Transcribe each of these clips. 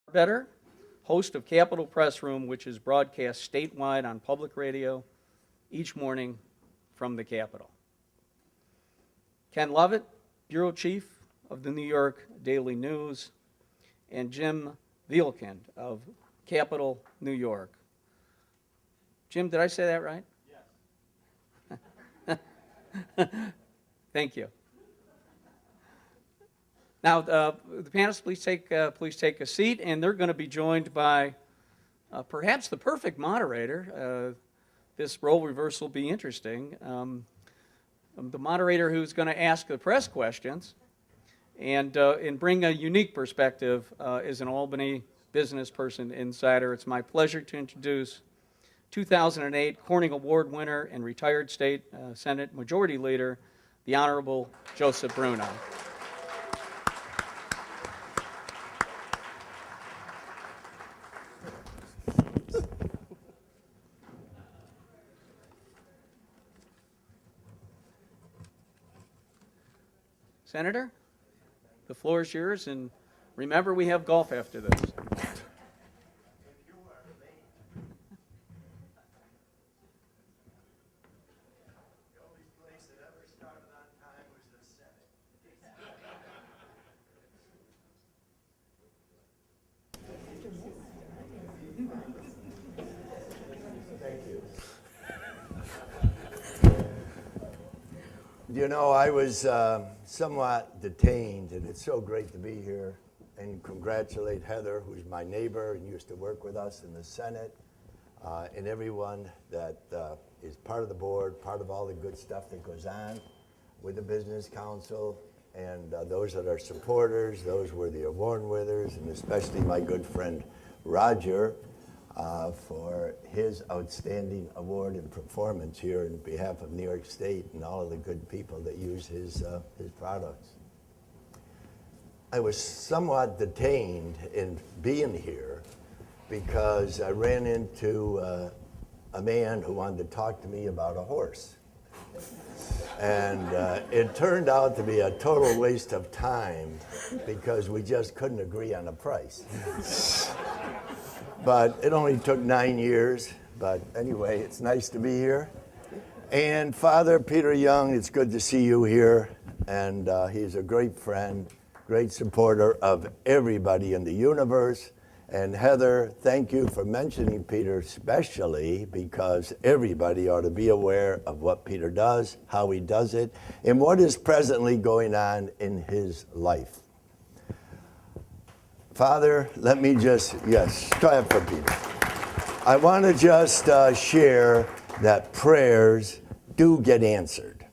Arbetter, host of Capitol Press Room, which is broadcast statewide on public radio each morning from the Capitol. Ken Lovett, bureau chief of the New York Daily News, and Jim Vielkind of Capitol, New York. Jim, did I say that right? Yes. Thank you. Now, the panelists, please take a seat, and they're going to be joined by perhaps the perfect moderator. This role reversal will be interesting. The moderator who's going to ask the press questions and bring a unique perspective is an Albany business person insider. It's my pleasure to introduce 2008 Corning Award winner and retired state Senate Majority Leader, the Honorable Joseph Bruno. Senator, the floor is yours, and remember, we have golf after this. You know, I was somewhat detained, and it's so great to be here and congratulate Heather, who's my neighbor and used to work with us in the Senate, and everyone that is part of the board, part of all the good stuff that goes on with the Business Council, and those that are supporters, those were the award winners, and especially my good friend Roger, for his outstanding award and performance here in behalf of New York State and all of the good people that use his products. I was somewhat detained in being here because I ran into a man who wanted to talk to me about a horse. And it turned out to be a total waste of time because we just couldn't agree on a price. But it only took 9 years. But anyway, it's nice to be here. And Father Peter Young, it's good to see you here. And he's a great friend, great supporter of everybody in the universe. And Heather, thank you for mentioning Peter especially, because everybody ought to be aware of what Peter does, how he does it, and what is presently going on in his life. Father, let me just, yes, clap for Peter. I want to just share that prayers do get answered.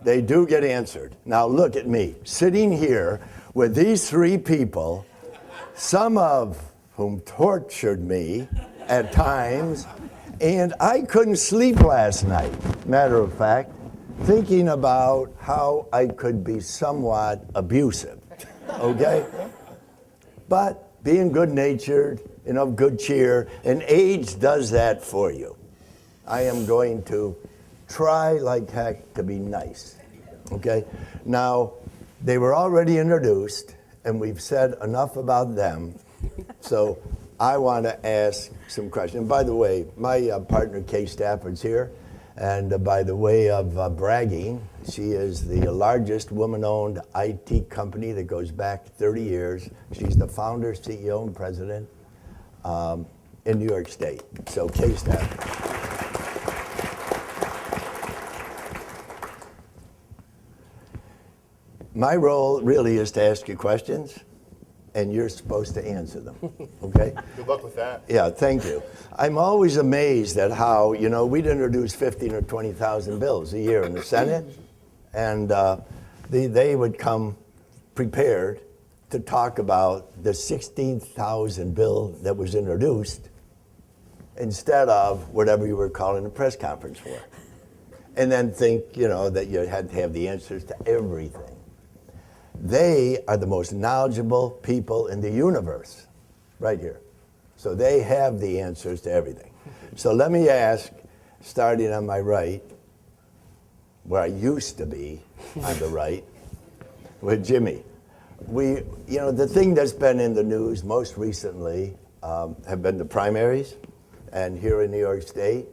They do get answered. Now look at me, sitting here with these three people, some of whom tortured me at times, and I couldn't sleep last night, matter of fact, thinking about how I could be somewhat abusive, okay? But being good-natured and of good cheer, and age does that for you. I am going to try like heck to be nice, okay? Now, they were already introduced, and we've said enough about them, so I want to ask some questions. And by the way, my partner, Kay Stafford's here, and by the way of bragging, she is the largest woman-owned IT company that goes back 30 years. She's the founder, CEO, and president in New York State. So, Kay Stafford. My role really is to ask you questions, and you're supposed to answer them, okay? Good luck with that. Yeah, thank you. I'm always amazed at how, you know, we'd introduce 15 or 20,000 bills a year in the Senate, and they would come prepared to talk about the 16,000 bill that was introduced instead of whatever you were calling a press conference for. And then think, you know, that you had to have the answers to everything. They are the most knowledgeable people in the universe, right here. So they have the answers to everything. So let me ask, starting on my right, where I used to be on the right, with Jimmy. The thing that's been in the news most recently have been the primaries, and here in New York State,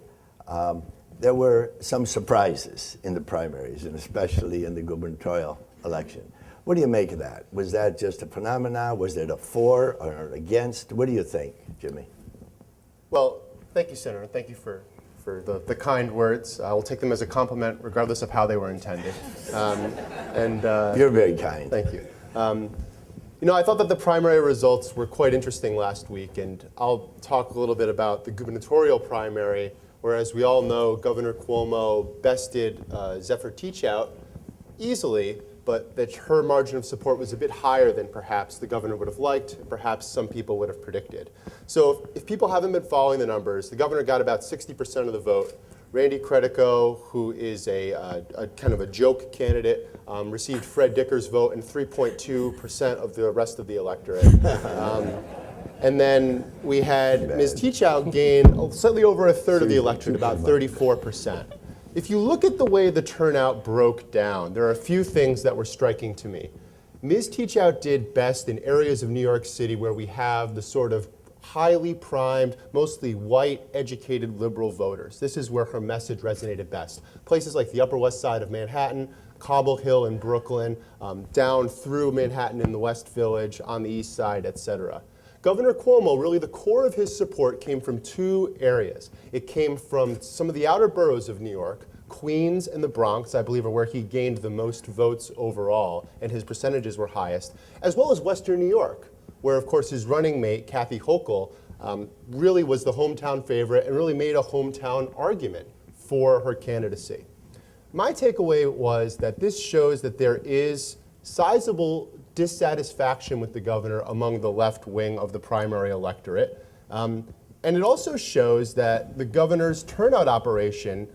there were some surprises in the primaries, and especially in the gubernatorial election. What do you make of that? Was that just a phenomenon? Was it a for or an against? What do you think, Jimmy? Well, thank you, Senator. Thank you for the kind words. I will take them as a compliment, regardless of how they were intended. You're very kind. Thank you. I thought that the primary results were quite interesting last week, and I'll talk a little bit about the gubernatorial primary, where, as we all know, Governor Cuomo bested Zephyr Teachout easily, but that her margin of support was a bit higher than perhaps the governor would have liked, perhaps some people would have predicted. So if people haven't been following the numbers, the governor got about 60% of the vote. Randy Credico, who is a kind of a joke candidate, received Fred Dicker's vote and 3.2% of the rest of the electorate. And then we had Ms. Teachout gain slightly over a third of the electorate, about 34%. If you look at the way the turnout broke down, there are a few things that were striking to me. Ms. Teachout did best in areas of New York City where we have the sort of highly primed, mostly white, educated liberal voters. This is where her message resonated best. Places like the Upper West Side of Manhattan, Cobble Hill in Brooklyn, down through Manhattan in the West Village, on the East Side, et cetera. Governor Cuomo, really the core of his support came from two areas. It came from some of the outer boroughs of New York. Queens and the Bronx, I believe, are where he gained the most votes overall, and his percentages were highest, as well as Western New York, where, of course, his running mate, Kathy Hochul, really was the hometown favorite and really made a hometown argument for her candidacy. My takeaway was that this shows that there is sizable dissatisfaction with the governor among the left wing of the primary electorate. And it also shows that the governor's turnout operation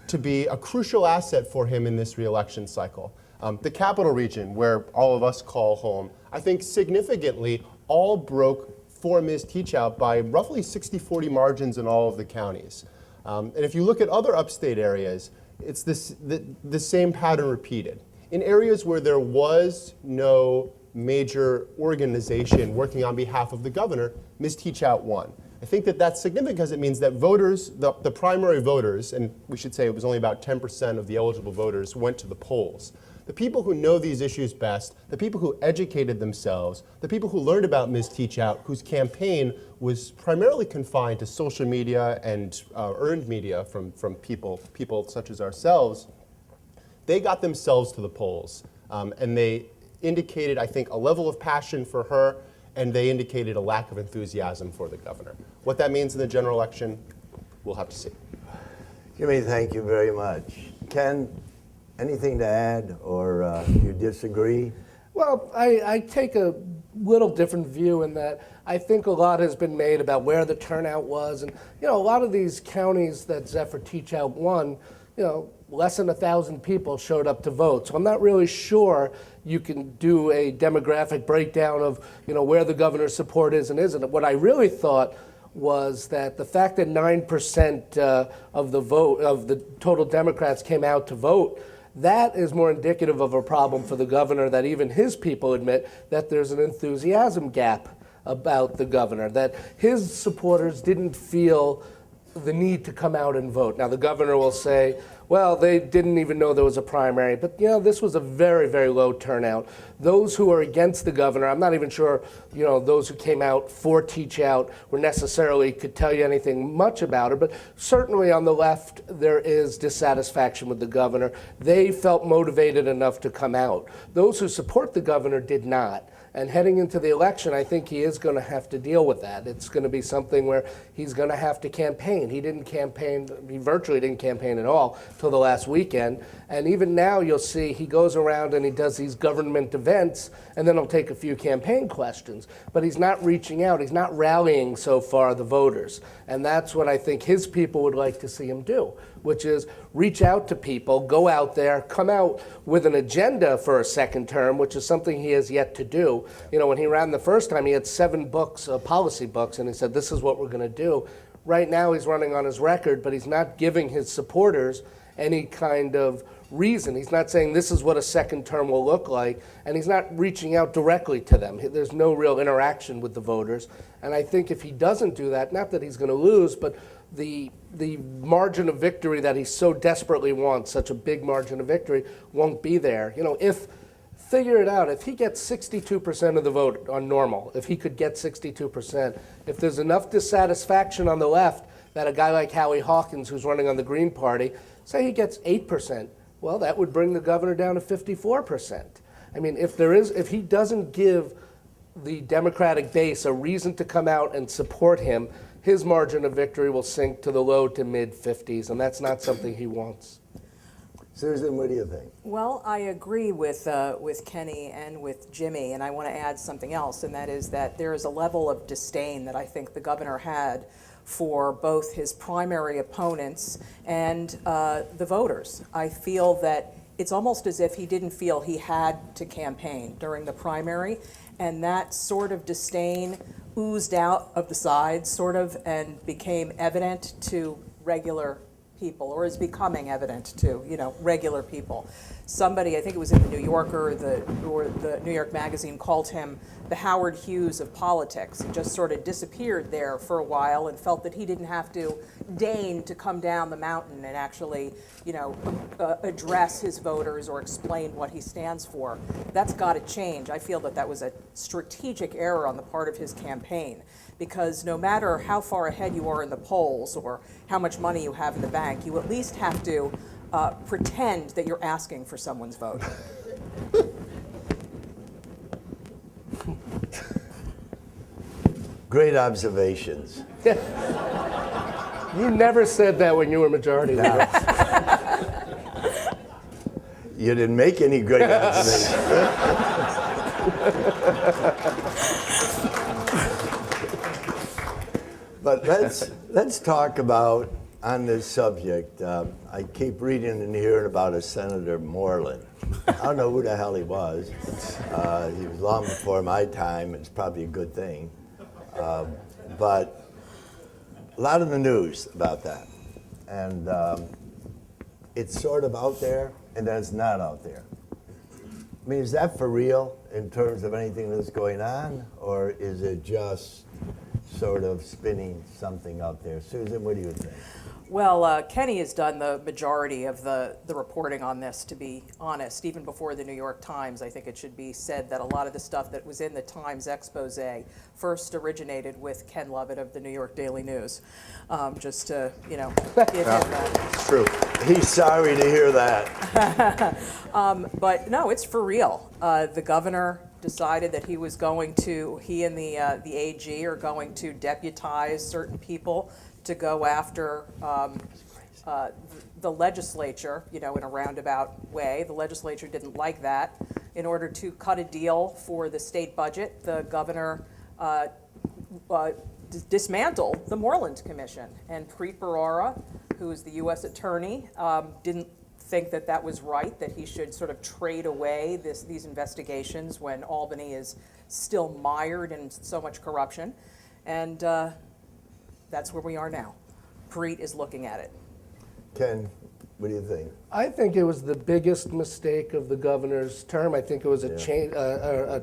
to be a crucial asset for him in this re-election cycle. The capital region, where all of us call home, I think significantly all broke for Ms. Teachout by roughly 60-40 margins in all of the counties. And if you look at other upstate areas, it's the same pattern repeated. In areas where there was no major organization working on behalf of the governor, Ms. Teachout won. I think that that's significant because it means that voters, the primary voters, and we should say it was only about 10% of the eligible voters, went to the polls. The people who know these issues best, the people who educated themselves, the people who learned about Ms. Teachout, whose campaign was primarily confined to social media and earned media from people such as ourselves, they got themselves to the polls. And they indicated, I think, a level of passion for her, and they indicated a lack of enthusiasm for the governor. What that means in the general election, we'll have to see. Jimmy, thank you very much. Ken, anything to add, or you disagree? Well, I take a little different view in that I think a lot has been made about where the turnout was. And, a lot of these counties that Zephyr Teachout won, less than 1,000 people showed up to vote. So I'm not really sure you can do a demographic breakdown of, where the governor's support is and isn't. What I really thought was that the fact that 9% of the vote, of the total Democrats came out to vote, that is more indicative of a problem for the governor, that even his people admit that there's an enthusiasm gap about the governor, that his supporters didn't feel the need to come out and vote. Now, the governor will say, well, they didn't even know there was a primary, but this was a very, very low turnout. Those who are against the governor, I'm not even sure, those who came out for Teachout were necessarily could tell you anything much about her, but certainly on the left, there is dissatisfaction with the governor. They felt motivated enough to come out. Those who support the governor did not. And heading into the election, I think he is going to have to deal with that. It's going to be something where he's going to have to campaign. He virtually didn't campaign at all till the last weekend. And even now you'll see he goes around and he does these government events, and then he'll take a few campaign questions. But he's not reaching out. He's not rallying so far the voters. And that's what I think his people would like to see him do, which is reach out to people, go out there, come out with an agenda for a second term, which is something he has yet to do. When he ran the first time, he had 7 books, policy books, and he said, this is what we're going to do. Right now, he's running on his record, but he's not giving his supporters any kind of reason. He's not saying this is what a second term will look like, and he's not reaching out directly to them. There's no real interaction with the voters. And I think if he doesn't do that, not that he's going to lose, but the margin of victory that he so desperately wants, such a big margin of victory, won't be there. Figure it out. If he gets 62% of the vote on normal, if he could get 62%, if there's enough dissatisfaction on the left that a guy like Howie Hawkins, who's running on the Green Party, say he gets 8%, well, that would bring the governor down to 54%. I mean, if he doesn't give the Democratic base a reason to come out and support him, his margin of victory will sink to the low to mid 50s, and that's not something he wants. Susan, what do you think? Well, I agree with Kenny and with Jimmy, and I want to add something else, and that is that there is a level of disdain that I think the governor had for both his primary opponents and the voters. I feel that it's almost as if he didn't feel he had to campaign during the primary, and that sort of disdain oozed out of the sides, sort of, and became evident to regular people, or is becoming evident to regular people. Somebody, I think it was in the New Yorker or the New York Magazine, called him the Howard Hughes of politics. He just sort of disappeared there for a while and felt that he didn't have to deign to come down the mountain and actually address his voters or explain what he stands for. That's got to change. I feel that was a strategic error on the part of his campaign, because no matter how far ahead you are in the polls or how much money you have in the bank, you at least have to pretend that you're asking for someone's vote. Great observations. You never said that when you were majority leader. You didn't make any great observations. But let's talk about, on this subject, I keep reading and hearing about a Senator Moreland. I don't know who the hell he was. He was long before my time. It's probably a good thing. But a lot of the news about that. And it's sort of out there, and then it's not out there. I mean, is that for real in terms of anything that's going on? Or is it just sort of spinning something out there? Susan, what do you think? Well, Kenny has done the majority of the reporting on this, to be honest. Even before the New York Times, I think it should be said that a lot of the stuff that was in the Times expose first originated with Ken Lovett of the New York Daily News. Just to, give him that. It's true. He's sorry to hear that. But no, it's for real. The governor decided that he and the AG are going to deputize certain people to go after the legislature, in a roundabout way. The legislature didn't like that. In order to cut a deal for the state budget, the governor dismantled the Moreland Commission. And Preet Bharara, who is the U.S. attorney, didn't think that was right, that he should sort of trade away these investigations when Albany is still mired in so much corruption. And that's where we are now. Preet is looking at it. Ken, what do you think? I think it was the biggest mistake of the governor's term. I think it was a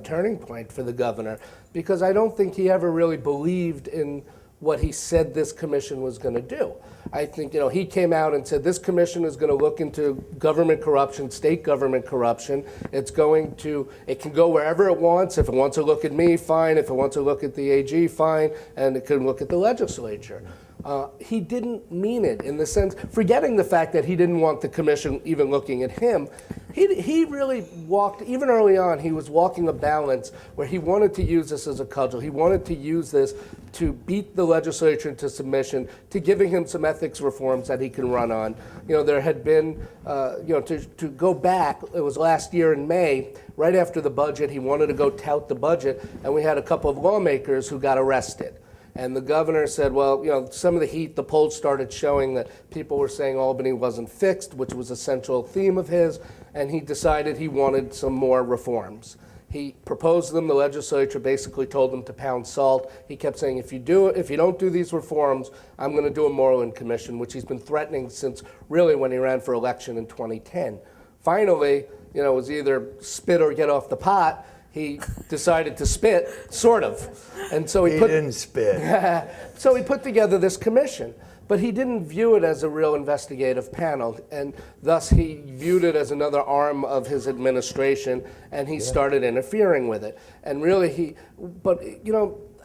turning point for the governor, because I don't think he ever really believed in what he said this commission was going to do. I think, he came out and said this commission is going to look into government corruption, state government corruption. It can go wherever it wants. If it wants to look at me, fine. If it wants to look at the AG, fine. And it can look at the legislature. He didn't mean it in the sense, forgetting the fact that he didn't want the commission even looking at him, he really walked, even early on, he was walking a balance where he wanted to use this as a cudgel. He wanted to use this to beat the legislature into submission, to giving him some ethics reforms that he can run on. There had been, to go back, it was last year in May, right after the budget, he wanted to go tout the budget, and we had a couple of lawmakers who got arrested. And the governor said, well, some of the heat, the polls started showing that people were saying Albany wasn't fixed, which was a central theme of his, and he decided he wanted some more reforms. He proposed them. The legislature basically told him to pound salt. He kept saying, if you don't do these reforms, I'm going to do a Moreland Commission, which he's been threatening since really when he ran for election in 2010. Finally, it was either spit or get off the pot. He decided to spit, sort of. And so He didn't spit. so he put together this commission. But he didn't view it as a real investigative panel, and thus he viewed it as another arm of his administration, and he started interfering with it. And really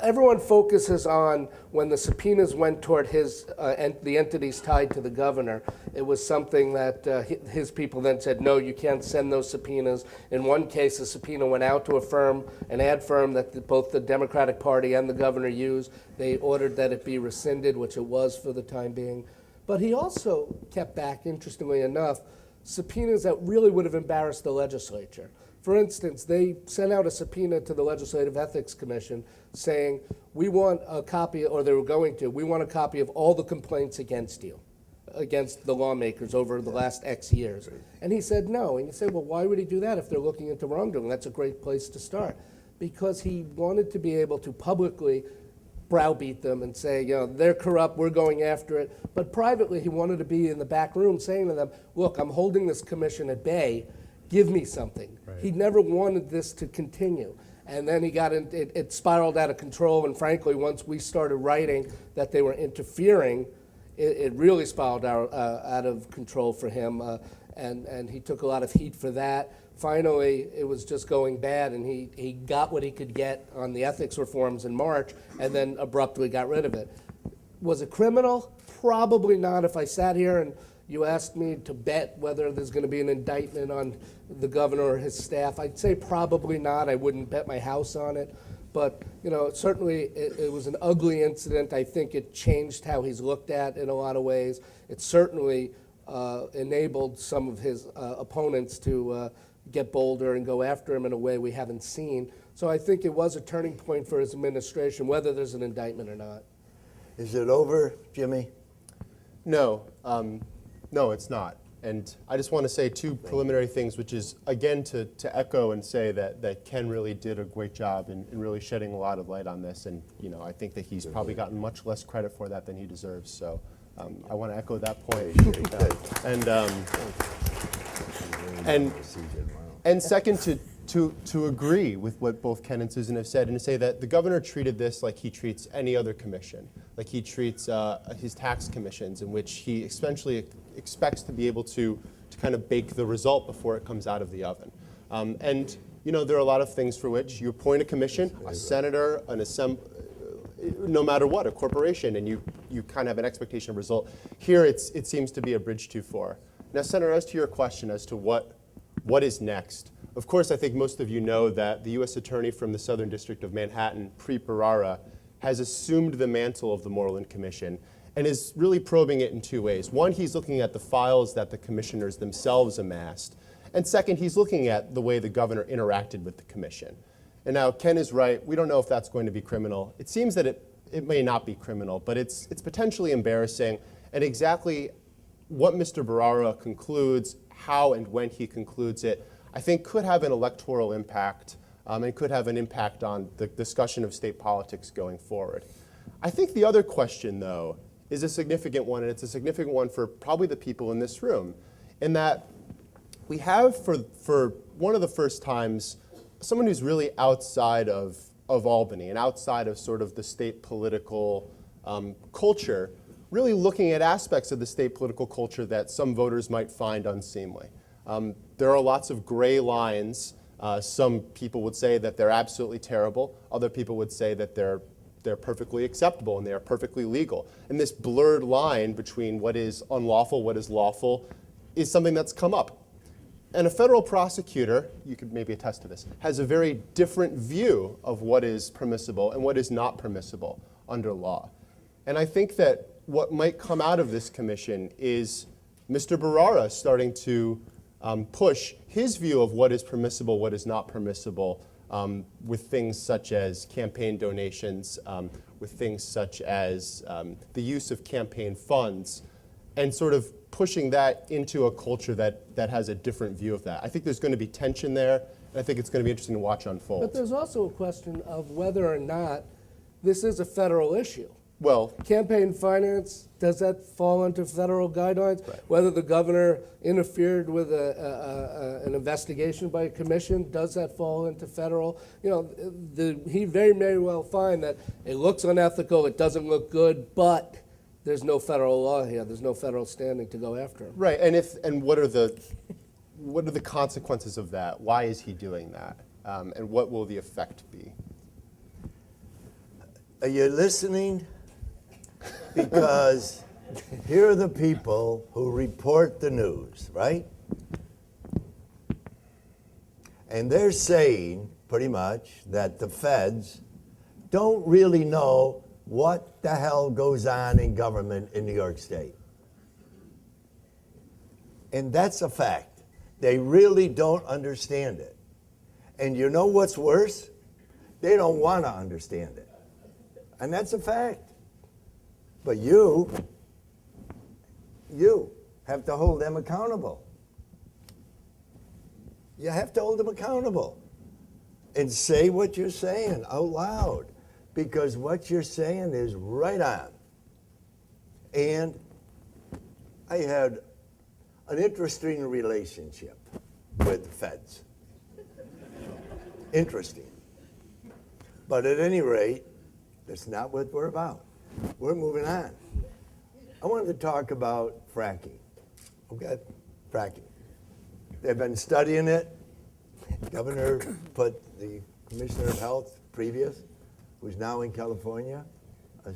everyone focuses on when the subpoenas went toward the entities tied to the governor. It was something that his people then said, no, you can't send those subpoenas. In one case, a subpoena went out to a firm, an ad firm that both the Democratic Party and the governor used. They ordered that it be rescinded, which it was for the time being. But he also kept back, interestingly enough, subpoenas that really would have embarrassed the legislature. For instance, they sent out a subpoena to the Legislative Ethics Commission saying, we want a copy, or they were going to, we want a copy of all the complaints against you, against the lawmakers over the last X years. And he said no. And you say, well, why would he do that if they're looking into wrongdoing? That's a great place to start. Because he wanted to be able to publicly browbeat them and say, they're corrupt, we're going after it. But privately, he wanted to be in the back room saying to them, look, I'm holding this commission at bay. Give me something. Right. He never wanted this to continue. And then he got it spiraled out of control. And frankly, once we started writing that they were interfering, it really spiraled out of control for him. And he took a lot of heat for that. Finally, it was just going bad, and he got what he could get on the ethics reforms in March, and then abruptly got rid of it. Was it criminal? Probably not. If I sat here and you asked me to bet whether there's going to be an indictment on the governor or his staff, I'd say probably not. I wouldn't bet my house on it. But certainly it was an ugly incident. I think it changed how he's looked at in a lot of ways. It certainly enabled some of his opponents to get bolder and go after him in a way we haven't seen. So I think it was a turning point for his administration, whether there's an indictment or not. Is it over, Jimmy? No, no, it's not. And I just want to say two preliminary things, which is, again, to echo and say that Ken really did a great job in really shedding a lot of light on this. And, I think that he's probably gotten much less credit for that than he deserves. So I want to echo that point. And second, to agree with what both Ken and Susan have said, and to say that the governor treated this like he treats any other commission, like he treats his tax commissions, in which he essentially expects to be able to kind of bake the result before it comes out of the oven. And there are a lot of things for which you appoint a commission, a senator, an assembly, no matter what, a corporation, and you kind of have an expectation of result. Here, it seems to be a bridge too far. Now, Senator, as to your question as to what is next, of course, I think most of you know that the U.S. Attorney from the Southern District of Manhattan, Preet Bharara, has assumed the mantle of the Moreland Commission and is really probing it in two ways. One, he's looking at the files that the commissioners themselves amassed. And second, he's looking at the way the governor interacted with the commission. And now, Ken is right. We don't know if that's going to be criminal. It seems that it may not be criminal, but it's potentially embarrassing. And exactly what Mr. Bharara concludes, how and when he concludes it, I think could have an electoral impact and could have an impact on the discussion of state politics going forward. I think the other question, though, is a significant one, and it's a significant one for probably the people in this room, in that we have, for one of the first times, someone who's really outside of Albany and outside of sort of the state political culture, really looking at aspects of the state political culture that some voters might find unseemly. There are lots of gray lines. Some people would say that they're absolutely terrible. Other people would say that they're perfectly acceptable and they are perfectly legal. And this blurred line between what is unlawful, what is lawful, is something that's come up. And a federal prosecutor, you could maybe attest to this, has a very different view of what is permissible and what is not permissible under law. And I think that what might come out of this commission is Mr. Bharara starting to push his view of what is permissible, what is not permissible, with things such as campaign donations, with things such as the use of campaign funds, and sort of pushing that into a culture that has a different view of that. I think there's going to be tension there, and I think it's going to be interesting to watch unfold. But there's also a question of whether or not this is a federal issue. Well, Campaign finance, does that fall under federal guidelines? Right. Whether the governor interfered with an investigation by a commission, does that fall into federal? You know, he very may well find that it looks unethical, it doesn't look good, but there's no federal law here. There's no federal standing to go after him. right, and what are the consequences of that? Why is he doing that? And what will the effect be? Are you listening? Because here are the people who report the news, right? And they're saying, pretty much, that the feds don't really know what the hell goes on in government in New York State. And that's a fact. They really don't understand it. And you know what's worse? They don't want to understand it. And that's a fact. But you have to hold them accountable. You have to hold them accountable and say what you're saying out loud, because what you're saying is right on. And I had an interesting relationship with the feds. Interesting. But at any rate, that's not what we're about. We're moving on. I wanted to talk about fracking. Okay? Fracking. They've been studying it. Governor put the Commissioner of Health, previous, who's now in California,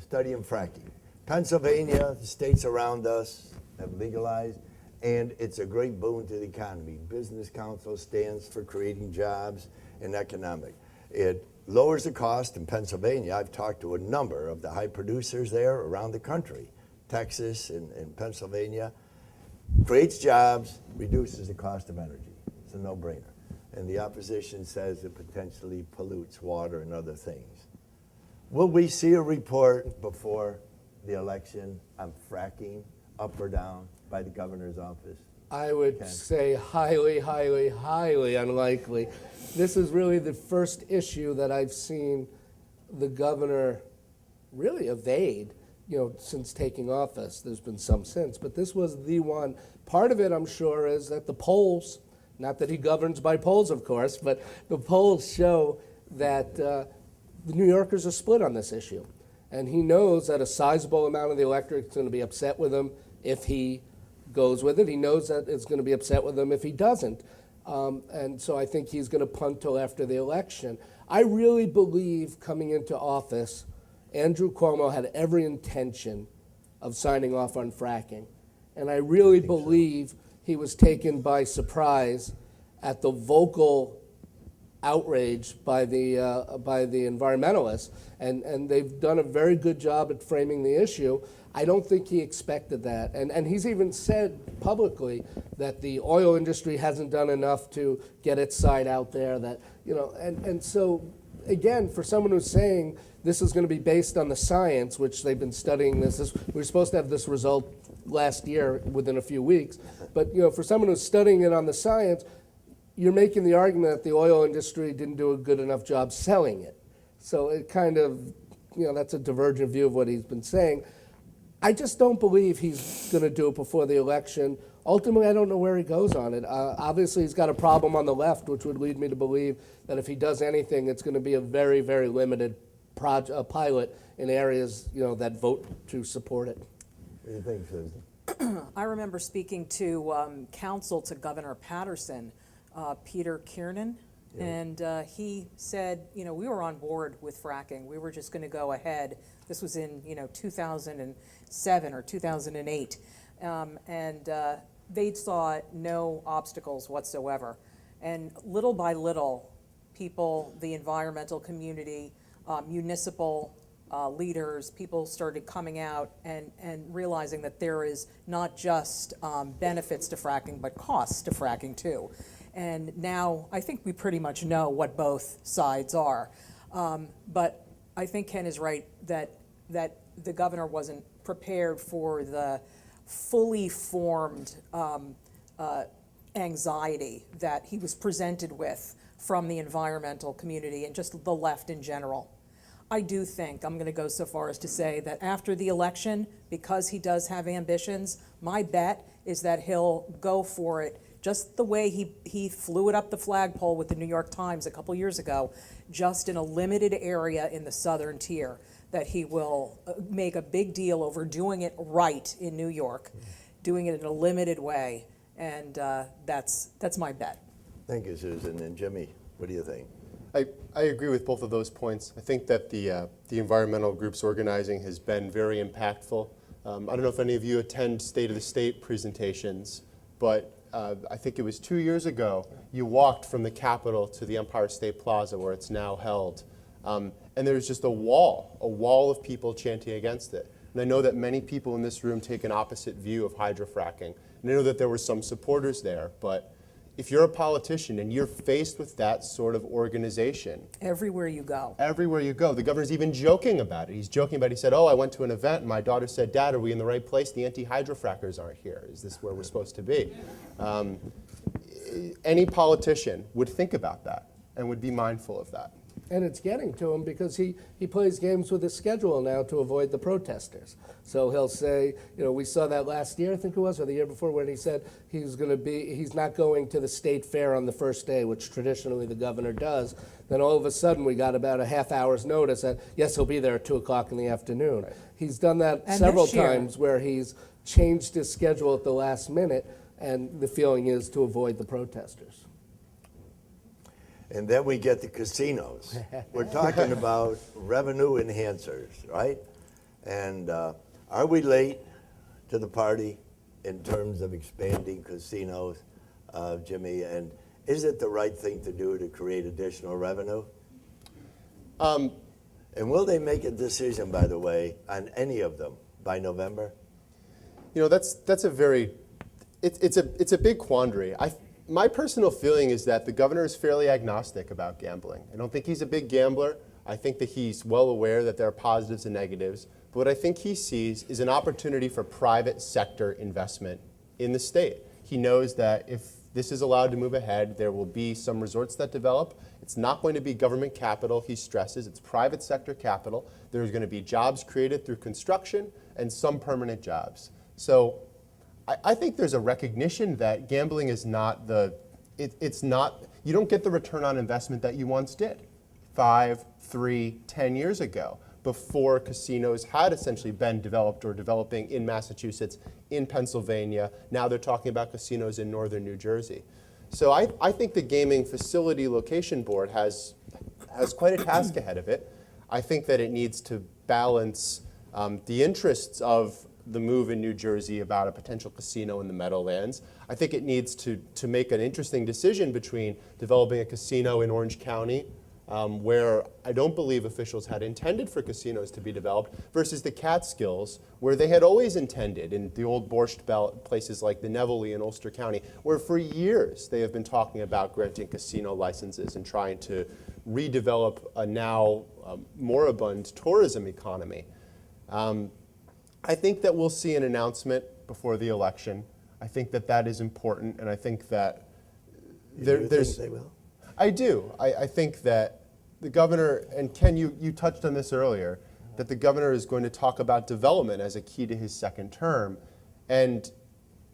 studying fracking. Pennsylvania, the states around us have legalized, and it's a great boon to the economy. Business Council stands for creating jobs and economic. It lowers the cost in Pennsylvania. I've talked to a number of the high producers there around the country, Texas and Pennsylvania. Creates jobs, reduces the cost of energy. It's a no-brainer. And the opposition says it potentially pollutes water and other things. Will we see a report before the election on fracking, up or down, by the governor's office? I would say highly, highly, highly unlikely. This is really the first issue that I've seen the governor really evade, since taking office. There's been some since, but this was the one. Part of it, I'm sure, is that the polls, not that he governs by polls, of course, but the polls show that the New Yorkers are split on this issue. And he knows that a sizable amount of the electorate is going to be upset with him if he goes with it. He knows that it's going to be upset with him if he doesn't. And so I think he's going to punt till after the election. I really believe coming into office, Andrew Cuomo had every intention of signing off on fracking. And I really believe he was taken by surprise at the vocal outrage by the environmentalists. And they've done a very good job at framing the issue. I don't think he expected that. And he's even said publicly that the oil industry hasn't done enough to get its side out there. And so, again, for someone who's saying this is going to be based on the science, which they've been studying this, we were supposed to have this result last year within a few weeks. But, for someone who's studying it on the science, you're making the argument that the oil industry didn't do a good enough job selling it. So it kind of, that's a divergent view of what he's been saying. I just don't believe he's going to do it before the election. Ultimately, I don't know where he goes on it. Obviously, he's got a problem on the left, which would lead me to believe that if he does anything, it's going to be a very, very limited pilot in areas, that vote to support it. What do you think, Susan? I remember speaking to counsel to Governor Patterson, Peter Kiernan, and he said, we were on board with fracking. We were just going to go ahead. This was in, 2007 or 2008. And they saw no obstacles whatsoever. And little by little, people, the environmental community, municipal leaders, people started coming out and realizing that there is not just benefits to fracking, but costs to fracking too. And now I think we pretty much know what both sides are. But I think Ken is right that the governor wasn't prepared for the fully formed anxiety that he was presented with from the environmental community and just the left in general. I do think, I'm going to go so far as to say that after the election, because he does have ambitions, my bet is that he'll go for it just the way he flew it up the flagpole with the New York Times a couple years ago, just in a limited area in the southern tier, that he will make a big deal over doing it right in New York, doing it in a limited way, and that's my bet. Thank you, Susan. And Jimmy, what do you think? I agree with both of those points. I think that the environmental groups organizing has been very impactful. I don't know if any of you attend State of the State presentations, but I think it was 2 years ago, you walked from the Capitol to the Empire State Plaza where it's now held. And there was just a wall of people chanting against it. And I know that many people in this room take an opposite view of hydrofracking. And I know that there were some supporters there, but if you're a politician and you're faced with that sort of organization. Everywhere you go. Everywhere you go. The governor's even joking about it. He's joking about it. He said, oh, I went to an event and my daughter said, Dad, are we in the right place? The anti-hydrofrackers aren't here. Is this where we're supposed to be? Any politician would think about that and would be mindful of that. And it's getting to him because he plays games with his schedule now to avoid the protesters. So he'll say, you know, we saw that last year, I think it was, or the year before, when he said he's not going to the state fair on the first day, which traditionally the governor does. Then all of a sudden we got about a half hour's notice that, yes, he'll be there at 2 o'clock in the afternoon. Right. He's done that and several this year, times where he's changed his schedule at the last minute, and the feeling is to avoid the protesters. And then we get the casinos. We're talking about revenue enhancers, right? And are we late to the party in terms of expanding casinos, Jimmy? And is it the right thing to do to create additional revenue? And will they make a decision, by the way, on any of them by November? You know, that's a very, it's a big quandary. My personal feeling is that the governor is fairly agnostic about gambling. I don't think he's a big gambler. I think that he's well aware that there are positives and negatives. But what I think he sees is an opportunity for private sector investment in the state. He knows that if this is allowed to move ahead, there will be some resorts that develop. It's not going to be government capital, he stresses. It's private sector capital. There's going to be jobs created through construction and some permanent jobs. So I think there's a recognition that gambling is not it's not, you don't get the return on investment that you once did 5, 3, 10 years ago, before casinos had essentially been developed or developing in Massachusetts, in Pennsylvania. Now they're talking about casinos in northern New Jersey. So I think the Gaming Facility Location Board has quite a task ahead of it. I think that it needs to balance the interests of the move in New Jersey about a potential casino in the Meadowlands. I think it needs to make an interesting decision between developing a casino in Orange County, where I don't believe officials had intended for casinos to be developed, versus the Catskills, where they had always intended, in the old Borscht Belt, places like the Nevele in Ulster County, where for years they have been talking about granting casino licenses and trying to redevelop a now moribund tourism economy. I think that we'll see an announcement before the election. I think that that is important, and I think that there's. Think they will? I do. I think that the governor, and Ken, you touched on this earlier, that the governor is going to talk about development as a key to his second term, and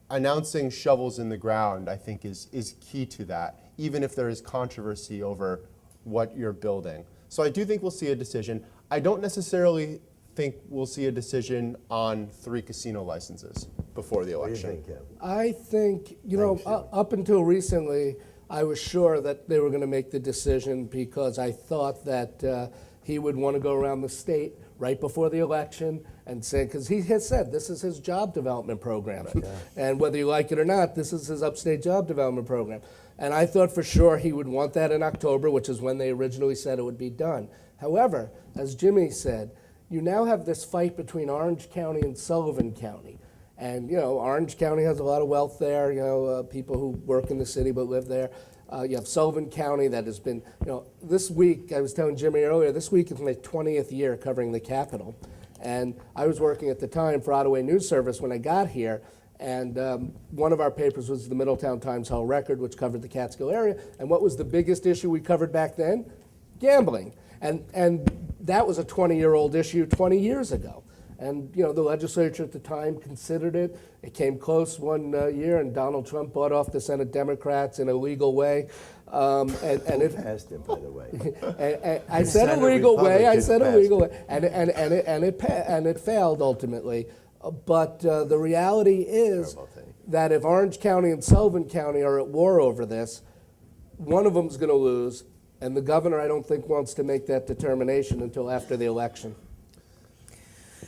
announcing shovels in the ground, I think, is key to that, even if there is controversy over what you're building. So I do think we'll see a decision. I don't necessarily think we'll see a decision on 3 casino licenses before the election. What do you think, Kim? I think, you know, up until recently, I was sure that they were going to make the decision because I thought that he would want to go around the state right before the election and say, because he has said this is his job development program. Right, yeah. And whether you like it or not, this is his upstate job development program. And I thought for sure he would want that in October, which is when they originally said it would be done. However, as Jimmy said, you now have this fight between Orange County and Sullivan County. And, you know, Orange County has a lot of wealth there, you know, people who work in the city but live there. You have Sullivan County that has been, you know, this week, I was telling Jimmy earlier, this week is my 20th year covering the Capitol. And I was working at the time for Ottawa News Service when I got here. And one of our papers was the Middletown Times Hall Record, which covered the Catskill area. And what was the biggest issue we covered back then? Gambling. And that was a 20-year-old issue 20 years ago. And the legislature at the time considered it. It came close one year, and Donald Trump bought off the Senate Democrats in a legal way. And it Passed it, by the way. and I said a Senate legal way. I Republicans said a passed legal way, and it failed ultimately. But the reality is Terrible thing. that if Orange County and Sullivan County are at war over this, one of them's going to lose, and the governor, I don't think, wants to make that determination until after the election.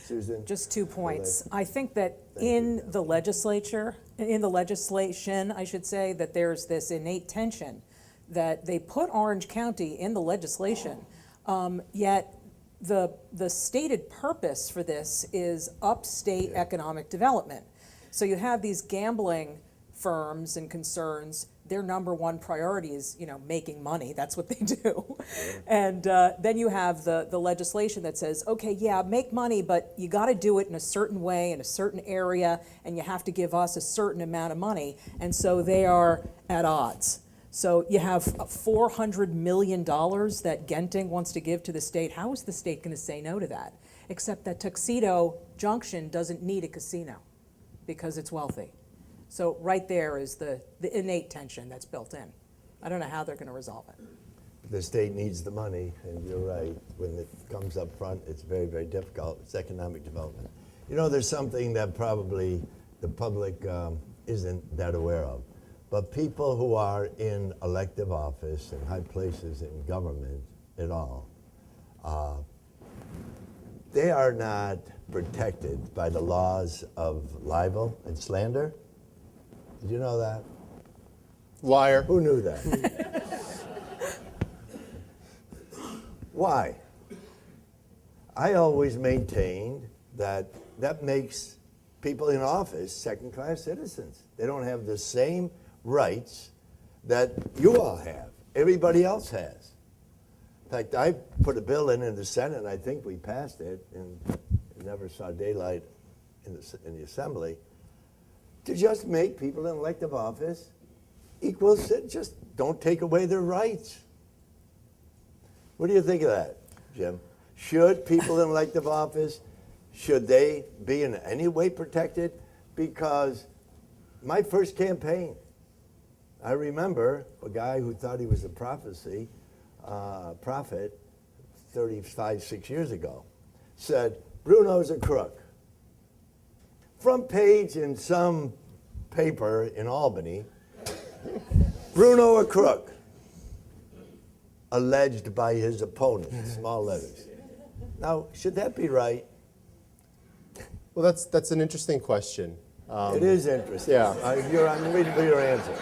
Susan? Just 2 points. I think that in the legislation, I should say, that there's this innate tension that they put Orange County in the legislation, yet the stated purpose for this is upstate economic development. So you have these gambling firms and concerns. Their number one priority is, making money. That's what they do. And then you have the legislation that says, okay, yeah, make money, but you got to do it in a certain way, in a certain area, and you have to give us a certain amount of money. And so they are at odds. So you have $400 million that Genting wants to give to the state. How is the state going to say no to that? Except that Tuxedo Junction doesn't need a casino because it's wealthy. So right there is the innate tension that's built in. I don't know how they're going to resolve it. The state needs the money, and you're right. When it comes up front, it's very, very difficult. It's economic development. There's something that probably the public isn't that aware of. But people who are in elective office and high places in government at all, they are not protected by the laws of libel and slander. Did you know that? Liar. Who knew that? Why? I always maintained that makes people in office second-class citizens. They don't have the same rights that you all have, everybody else has. In fact, I put a bill in the Senate, and I think we passed it, and it never saw daylight in the Assembly, to just make people in elective office equal citizens. Just don't take away their rights. What do you think of that, Jim? Should people in elective office, should they be in any way protected? Because my first campaign, I remember a guy who thought he was a prophet 6 years ago, said, Bruno's a crook. Front page in some paper in Albany, Bruno a crook, alleged by his opponent, small letters. Now, should that be right? Well, that's an interesting question. It is interesting. Yeah. I'm waiting for your answer.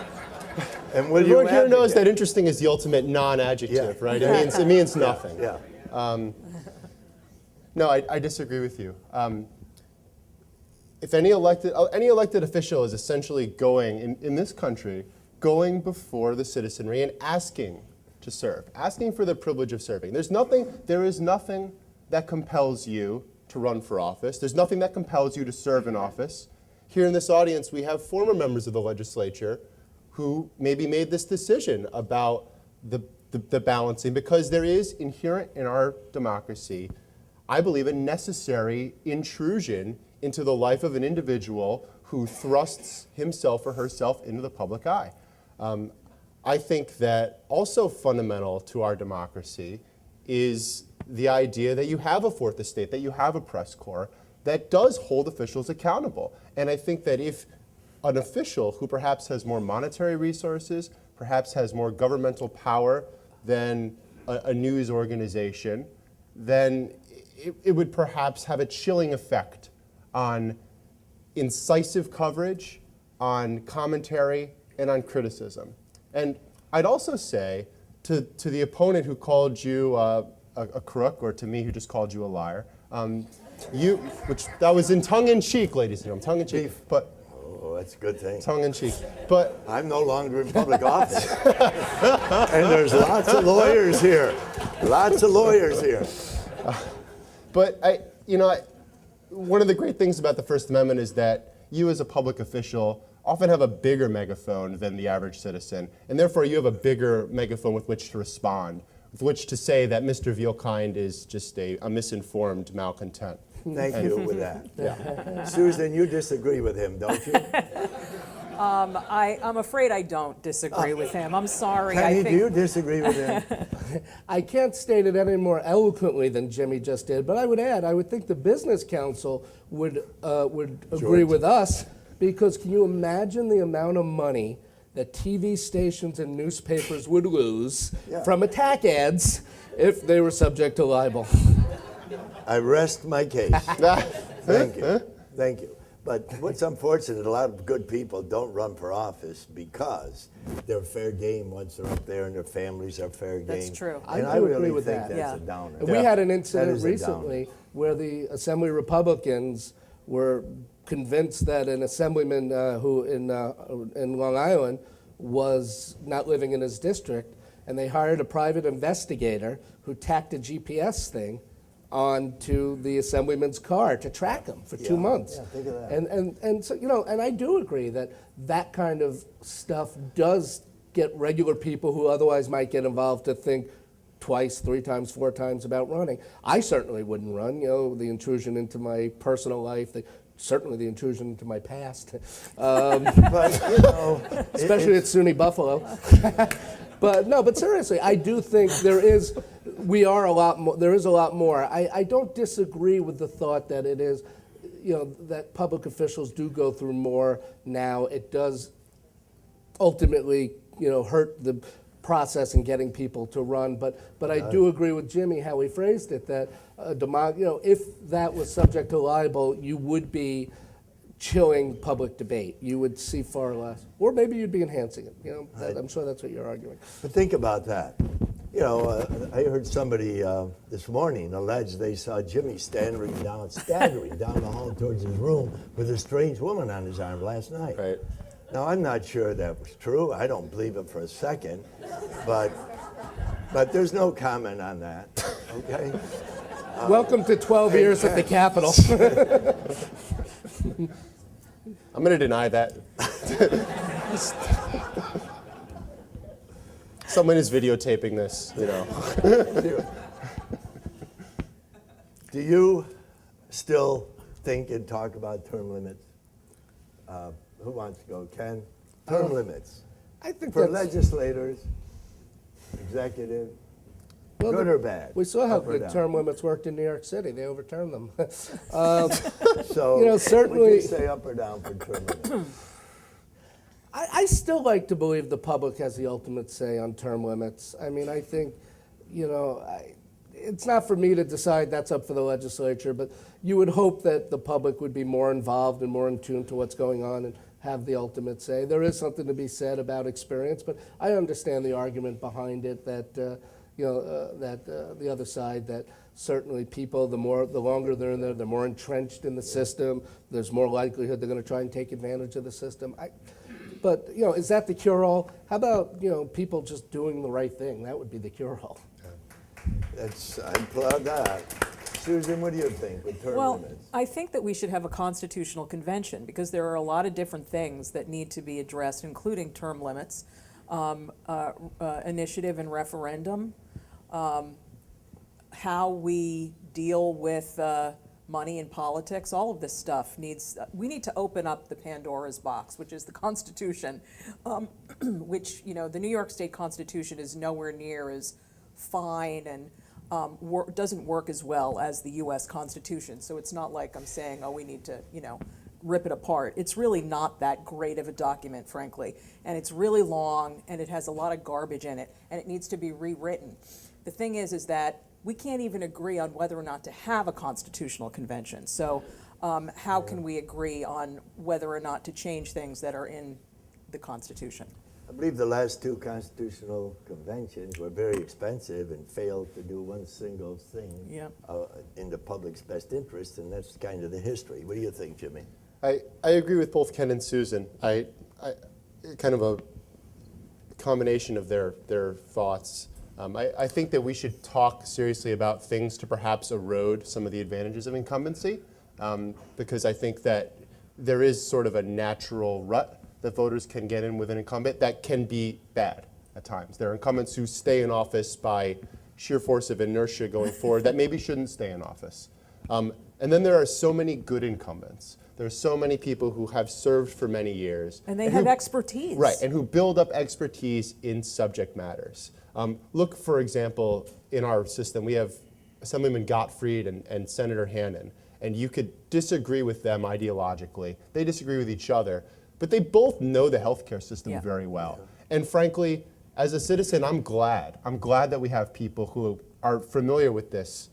And will Everyone you here knows that advocate? interesting is the ultimate non-adjective, Yeah. right? It means nothing. Yeah. No, I disagree with you. If any elected official is essentially going, in this country, going before the citizenry and asking to serve, asking for the privilege of serving. There is nothing that compels you to run for office. There's nothing that compels you to serve in office. Here in this audience, we have former members of the legislature who maybe made this decision about the balancing, because there is inherent in our democracy, I believe, a necessary intrusion into the life of an individual who thrusts himself or herself into the public eye. I think that also fundamental to our democracy is the idea that you have a fourth estate, that you have a press corps that does hold officials accountable. And I think that if an official who perhaps has more monetary resources, perhaps has more governmental power than a news organization, then it would perhaps have a chilling effect on incisive coverage, on commentary, and on criticism. And I'd also say to the opponent who called you a crook, or to me who just called you a liar, that was in tongue-in-cheek, ladies and gentlemen, tongue-in-cheek. But Oh, that's a good thing. tongue-in-cheek. But I'm no longer in public office. And there's lots of lawyers here. Lots of lawyers here. But one of the great things about the First Amendment is that you as a public official often have a bigger megaphone than the average citizen, and therefore you have a bigger megaphone with which to respond with which to say that Mr. Vielkind is just a misinformed malcontent. Thank you with that. Susan, you disagree with him, don't you? I'm afraid I don't disagree with him. I'm sorry. Kenny, I do you disagree with him? I can't state it any more eloquently than Jimmy just did, but I would add, I would think the Business Council would agree with us, because can you imagine the amount of money that TV stations and newspapers would lose from attack ads if they were subject to libel? I rest my case. Thank you. Thank you. But what's unfortunate, a lot of good people don't run for office because they're fair game once they're up there and their families are fair game. That's true. And I I do really agree with think that. that's Yeah. a downer. We had an That incident is a recently where the Assembly Republicans were convinced that an assemblyman who in Long Island was not living in his district, and they hired a private investigator who tacked a GPS thing onto the assemblyman's car to track him for 2 months. Yeah, think of that. And so, and I do agree that that kind of stuff does get regular people who otherwise might get involved to think twice, 3 times, 4 times about running. I certainly wouldn't run, the intrusion into my personal life, certainly the intrusion into my past, But, especially at SUNY Buffalo. But seriously, I do think there is a lot more. I don't disagree with the thought that it is, that public officials do go through more now. It does ultimately, hurt the process in getting people to run. But I do agree with Jimmy how he phrased it, that if that was subject to libel, you would be chilling public debate. You would see far less, or maybe you'd be enhancing it. I'm sure that's what you're arguing. But think about that. I heard somebody this morning allege they saw Jimmy staggering down the hall towards his room with a strange woman on his arm last night. Right. Now, I'm not sure that was true. I don't believe it for a second. But there's no comment on that, okay? Welcome to 12 years at the Capitol. I'm going to deny that. Someone is videotaping this, Do you still think and talk about term limits? Who wants to go? Ken? Term limits. I think For that's, legislators, executive, well, good or bad? we saw how up or good down? term limits worked in New York City. They overturned them. So, certainly- would you say up or down for term limits? I still like to believe the public has the ultimate say on term limits. I mean, I think, it's not for me to decide, that's up for the legislature, but you would hope that the public would be more involved and more in tune to what's going on and have the ultimate say. There is something to be said about experience, but I understand the argument behind it that, the other side, that certainly people, the longer they're in there, they're more entrenched in the system, there's more likelihood they're going to try and take advantage of the system. But is that the cure-all? How about, people just doing the right thing? That would be the cure-all. I applaud that. Susan, what do you think with term Well, limits? I think that we should have a constitutional convention, because there are a lot of different things that need to be addressed, including term limits, initiative and referendum, how we deal with money in politics. All of this stuff we need to open up the Pandora's box, which is the Constitution, which, the New York State Constitution is nowhere near as fine and doesn't work as well as the U.S. Constitution. So it's not like I'm saying, we need to, rip it apart. It's really not that great of a document, frankly. And it's really long, and it has a lot of garbage in it, and it needs to be rewritten. The thing is that we can't even agree on whether or not to have a constitutional convention. So how can we agree on whether or not to change things that are in the Constitution? I believe the last 2 constitutional conventions were very expensive and failed to do one single thing in the public's best interest, and that's kind of the history. What do you think, Jimmy? I agree with both Ken and Susan. I kind of a combination of their thoughts. I think that we should talk seriously about things to perhaps erode some of the advantages of incumbency, because I think that there is sort of a natural rut that voters can get in with an incumbent that can be bad at times. There are incumbents who stay in office by sheer force of inertia going forward that maybe shouldn't stay in office. And then there are so many good incumbents. There are so many people who have served for many years. And they have expertise. Right, and who build up expertise in subject matters. Look, for example, in our system, we have Assemblyman Gottfried and Senator Hannan. And you could disagree with them ideologically. They disagree with each other. But they both know the healthcare system very well. And frankly, as a citizen, I'm glad. I'm glad that we have people who are familiar with this,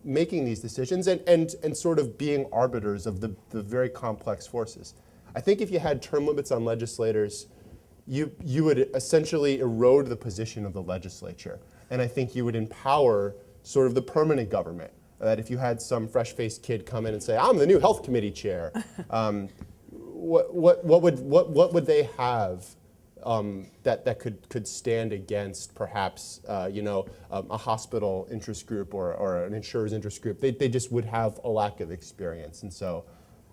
making these decisions and sort of being arbiters of the very complex forces. I think if you had term limits on legislators, you would essentially erode the position of the legislature. And I think you would empower sort of the permanent government. That if you had some fresh-faced kid come in and say, "I'm the new health committee chair," what would they have that could stand against perhaps a hospital interest group or an insurer's interest group? They just would have a lack of experience, and so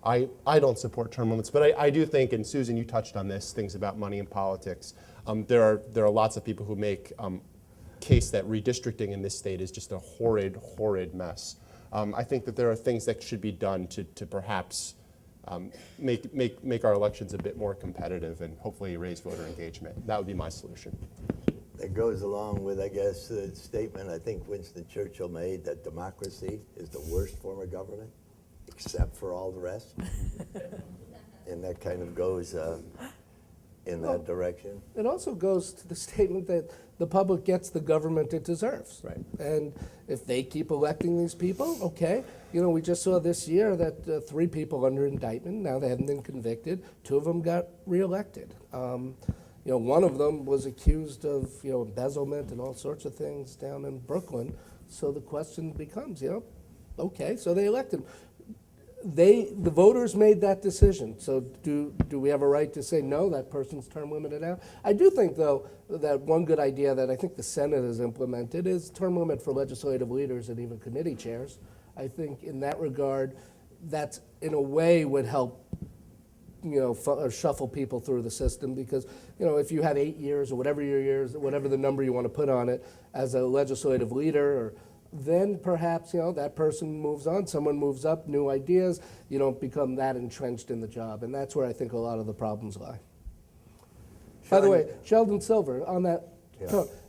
I don't support term limits, but I do think, and Susan, you touched on this, things about money and politics. There are lots of people who make case that redistricting in this state is just a horrid mess. I think that there are things that should be done to perhaps make our elections a bit more competitive and hopefully raise voter engagement. That would be my solution. That goes along with, I guess, the statement I think Winston Churchill made that democracy is the worst form of government, except for all the rest. And that kind of goes in that direction. It also goes to the statement that the public gets the government it deserves. Right. And if they keep electing these people, okay. We just saw this year that 3 people under indictment, now they haven't been convicted. 2 of them got reelected. One of them was accused of, embezzlement and all sorts of things down in Brooklyn. So the question becomes, okay, so they elected him. The voters made that decision. So do we have a right to say, no, that person's term limited out? I do think, though, that one good idea that I think the Senate has implemented is term limit for legislative leaders and even committee chairs. I think in that regard, that in a way would help, shuffle people through the system, because, if you have 8 years or whatever your years, whatever the number you want to put on it as a legislative leader, then perhaps, that person moves on, someone moves up, new ideas, you don't become that entrenched in the job. And that's where I think a lot of the problems lie. By the way, Sheldon Silver, on that,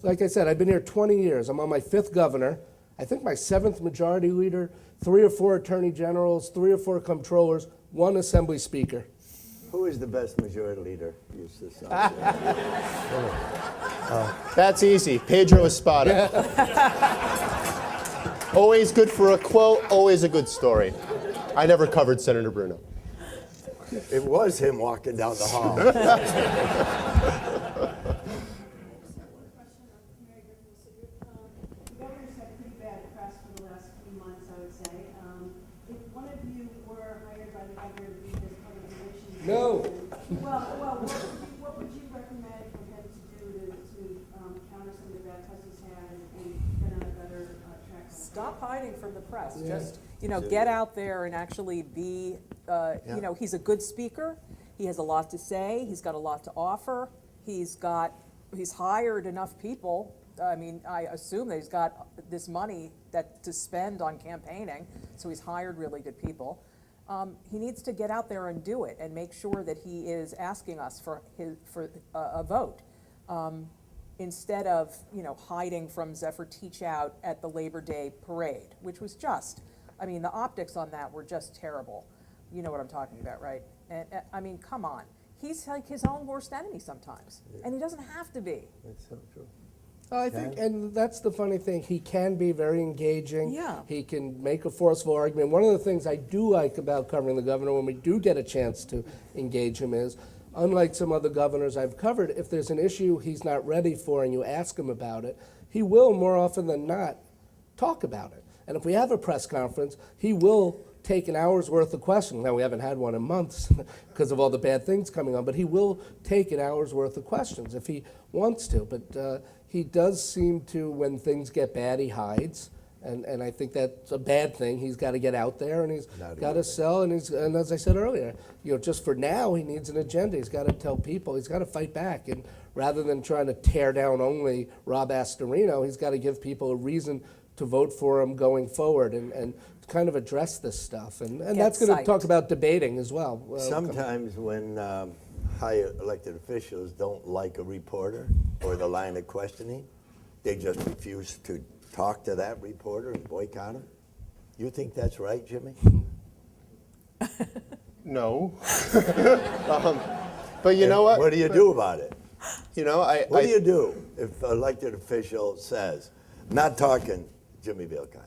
like I said, I've been here 20 years. I'm on my 5th governor, I think my 7th majority leader, 3 or 4 attorney generals, 3 or 4 comptrollers, 1 assembly speaker. Who is the best majority leader? That's easy. Pedro Espada. Always good for a quote, always a good story. I never covered Senator Bruno. It was him walking down the hall. No. What would you recommend for him to do to counter some of the bad tests he's had and get on a better track? Stop hiding from the press. Just, get out there and actually be, he's a good speaker. He has a lot to say. He's got a lot to offer. He's hired enough people. I mean, I assume that he's got this money to spend on campaigning, so he's hired really good people. He needs to get out there and do it and make sure that he is asking us for a vote, instead of hiding from Zephyr Teach Out at the Labor Day parade, which was the optics on that were just terrible. You know what I'm talking about, right? And I mean, come on, he's like his own worst enemy sometimes, and he doesn't have to be. That's so true. I think, and that's the funny thing, he can be very engaging. Yeah. He can make a forceful argument. One of the things I do like about covering the governor when we do get a chance to engage him is, unlike some other governors I've covered, if there's an issue he's not ready for and you ask him about it, he will more often than not talk about it. And if we have a press conference, he will take an hour's worth of questions. Now, we haven't had one in months because of all the bad things coming on, but he will take an hour's worth of questions if he wants to. But he does seem to, when things get bad, he hides. And I think that's a bad thing. He's got to get out there, and he's Not a got good to sell. And as I said earlier, just for now, he needs an agenda. He's got to tell people. He's got to fight back. And rather than trying to tear down only Rob Astorino, he's got to give people a reason to vote for him going forward and kind of address this stuff. And that's going to psyched. talk about debating as well. Sometimes when high elected officials don't like a reporter or the line of questioning, they just refuse to talk to that reporter and boycott him. You think that's right, Jimmy? No. But you know what? What do you do about it? You know, What do you do if an elected official says, not talking Jimmy Vielkind?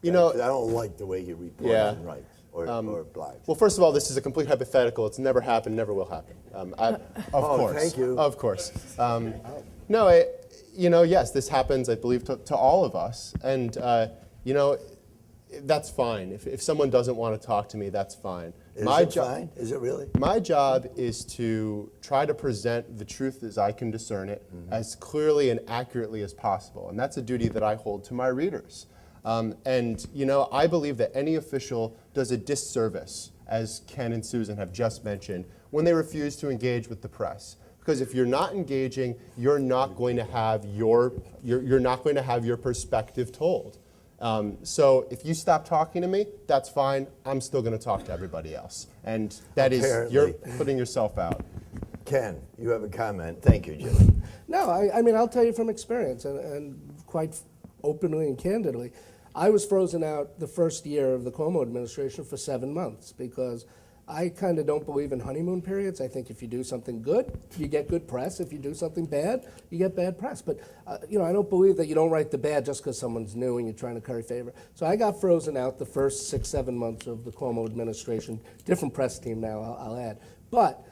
You know- I don't like the way you report Yeah. on rights or blogs. Well, first of all, this is a complete hypothetical. It's never happened, never will happen. Of course. Thank you. Of course. No, yes, this happens, I believe, to all of us. And, that's fine. If someone doesn't want to talk to me, that's fine. Is it fine? Is it really? My job is to try to present the truth as I can discern it, as clearly and accurately as possible. And that's a duty that I hold to my readers. I believe that any official does a disservice, as Ken and Susan have just mentioned, when they refuse to engage with the press. Because if you're not engaging, you're not going to have your perspective told. So if you stop talking to me, that's fine. I'm still going to talk to everybody else. And that is, you're Apparently. putting yourself out. Ken, you have a comment. Thank you, Jimmy. No, I mean, I'll tell you from experience, and quite openly and candidly, I was frozen out the first year of the Cuomo administration for 7 months because I kind of don't believe in honeymoon periods. I think if you do something good, you get good press. If you do something bad, you get bad press. But, I don't believe that you don't write the bad just because someone's new and you're trying to curry favor. So I got frozen out the first 6-7 months of the Cuomo administration. Different press team now, I'll add. But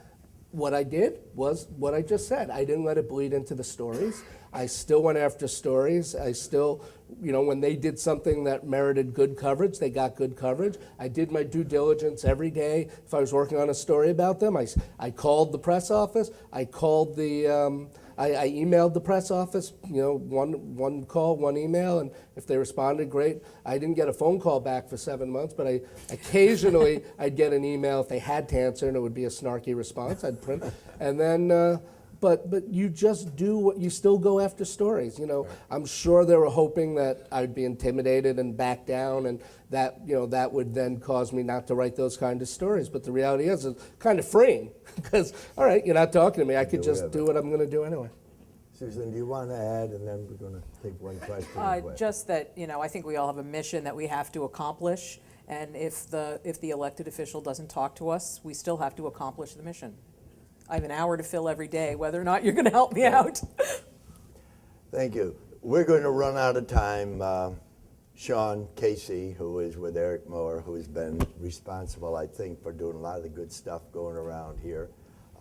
what I did was what I just said. I didn't let it bleed into the stories. I still went after stories. I still, when they did something that merited good coverage, they got good coverage. I did my due diligence every day. If I was working on a story about them, I called the press office. I called I emailed the press office, one call, one email, and if they responded, great. I didn't get a phone call back for 7 months, but occasionally I'd get an email if they had to answer, and it would be a snarky response. I'd print, and then. But you just do what you still go after stories. I'm sure they were hoping that I'd be intimidated and back down, and that that would then cause me not to write those kind of stories. But the reality is, it's kind of freeing because all right, you're not talking to me. I could just do what I'm going to do anyway. Susan, do you want to add, and then we're going to take one question? Just that, I think we all have a mission that we have to accomplish, and if the elected official doesn't talk to us, we still have to accomplish the mission. I have an hour to fill every day, whether or not you're going to help me out. Thank you. We're going to run out of time. Sean Casey, who is with Eric Moore, who's been responsible, I think, for doing a lot of the good stuff going around here,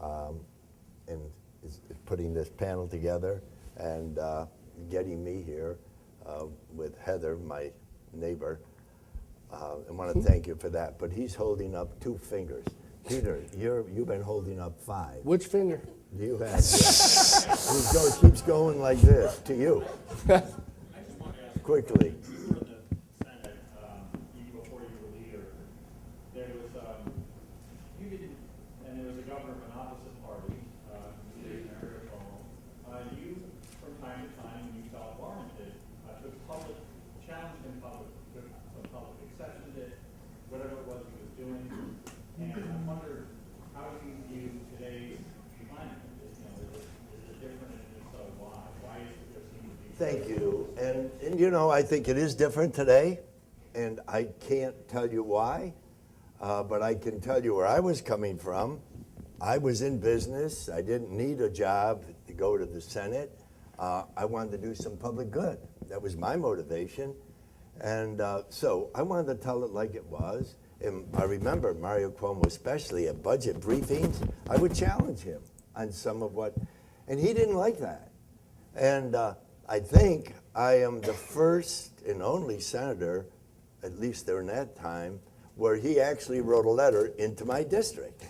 and is putting this panel together and getting me here with Heather, my neighbor. I want to thank you for that. But he's holding up 2 fingers. Peter, you've been holding up 5. Which finger? You have. Keeps going like this to you. Quickly. You were in the Senate even before you were leader. There was and there was a governor of an opposite party, Mario Cuomo. You, from time to time, when you felt warranted, took public challenged him, took some public exception to it, whatever it was he was doing. And I wonder how you view today's climate. Is it different, and if so, why? Why is it there seems to be? Thank you. And I think it is different today, and I can't tell you why, but I can tell you where I was coming from. I was in business. I didn't need a job to go to the Senate. I wanted to do some public good. That was my motivation. And so I wanted to tell it like it was. And I remember Mario Cuomo, especially at budget briefings, I would challenge him on some of what, and he didn't like that. And I think I am the first and only senator, at least during that time, where he actually wrote a letter into my district,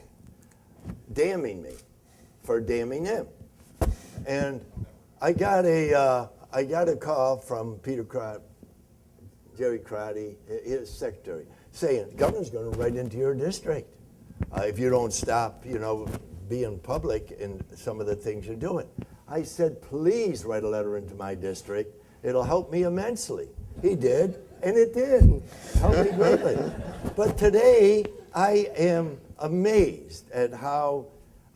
damning me for damning him. And I got a call from Peter Jerry Crotty, his secretary, saying, governor's going to write into your district if you don't stop, being public in some of the things you're doing. I said, please write a letter into my district. It'll help me immensely. He did, and it did. Helped me greatly. But today, I am amazed at how,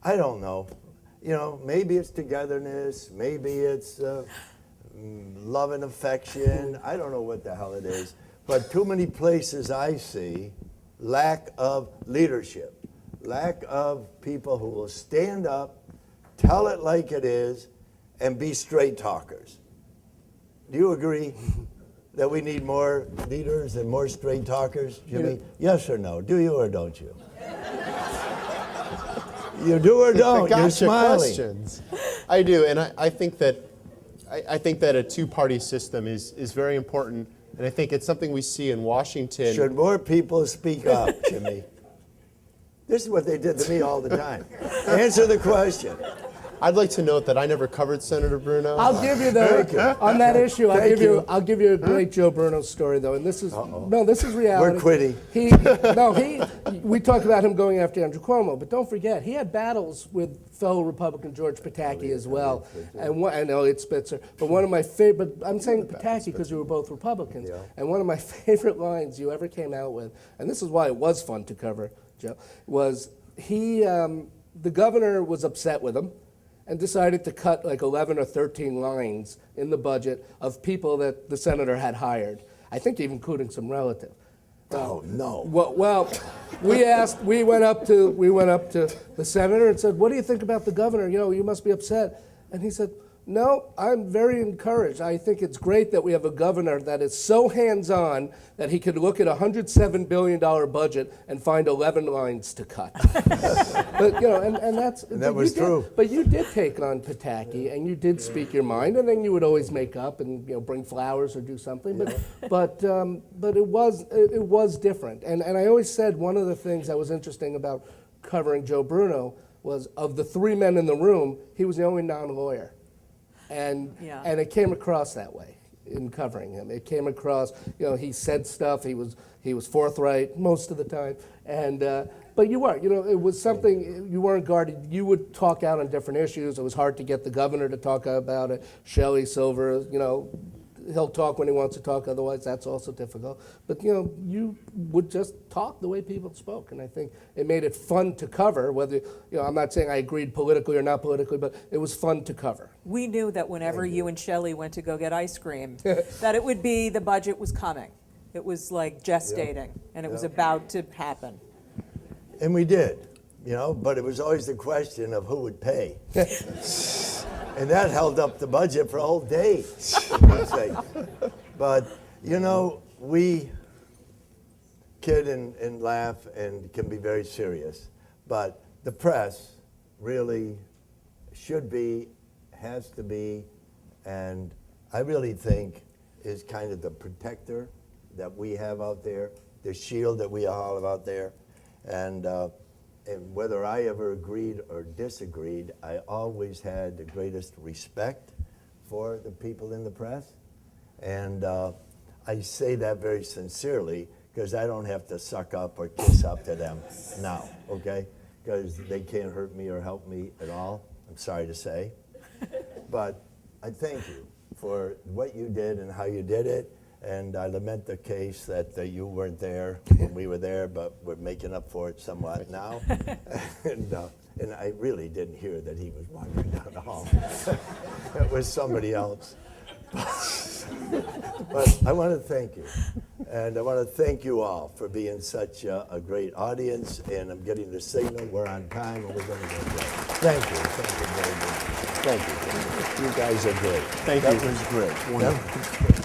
I don't know, maybe it's togetherness, maybe it's love and affection, I don't know what the hell it is, but too many places I see lack of leadership, lack of people who will stand up, tell it like it is, and be straight talkers. Do you agree that we need more leaders and more straight talkers, Jimmy? Yes or no? Do you or don't you? You do or don't? Gotcha You're smiling. questions. I do, and I think that a two-party system is very important, and I think it's something we see in Washington. Should more people speak up, Jimmy? This is what they did to me all the time. Answer the question. I'd like to note that I never covered Senator Bruno. I'll give you though on that issue. I'll give you a great Joe Bruno story though, and this is this is reality. We're quitting. We talked about him going after Andrew Cuomo, but don't forget he had battles with fellow Republican George Pataki as well, and Elliot Spitzer. But one of my favorite, I'm saying Pataki because we were both Republicans, and one of my favorite lines you ever came out with, and this is why it was fun to cover, Joe, was the governor was upset with him and decided to cut like 11 or 13 lines in the budget of people that the senator had hired. I think even including some relative. Oh no. Well, we went up to the senator and said, "What do you think about the governor? You must be upset." And he said, "No, I'm very encouraged. I think it's great that we have a governor that is so hands-on that he could look at a $107 billion budget and find 11 lines to cut." But and that's that was true. But you did take on Pataki, and you did speak your mind, and then you would always make up and bring flowers or do something. But it was different. And I always said one of the things that was interesting about covering Joe Bruno was of the three men in the room, he was the only non-lawyer. And it came across that way in covering him. It came across, he said stuff. He was forthright most of the time, but you weren't. It was something you weren't guarded. You would talk out on different issues. It was hard to get the governor to talk about it. Shelley Silver, he'll talk when he wants to talk. Otherwise, that's also difficult. But you would just talk the way people spoke, and I think it made it fun to cover. Whether I'm not saying I agreed politically or not politically, but it was fun to cover. We knew that whenever you and Shelley went to go get ice cream, that it would be the budget was coming. It was like gestating, and it was about to happen. And we did, but it was always the question of who would pay. And that held up the budget for a whole day, for God's sake. But, we kid and laugh and can be very serious. But the press really should be, has to be, and I really think is kind of the protector that we have out there, the shield that we all have out there. And whether I ever agreed or disagreed, I always had the greatest respect for the people in the press. And I say that very sincerely because I don't have to suck up or kiss up to them now, okay? Because they can't hurt me or help me at all, I'm sorry to say. But I thank you for what you did and how you did it. And I lament the case that you weren't there when we were there, but we're making up for it somewhat now. And I really didn't hear that he was wandering down the hall. It was somebody else. But I want to thank you. And I want to thank you all for being such a great audience. And I'm getting the signal. We're on time, and we're going to go great. Thank you. Thank you very much. Thank you. You guys are great. Thank you. That was great. Wonderful.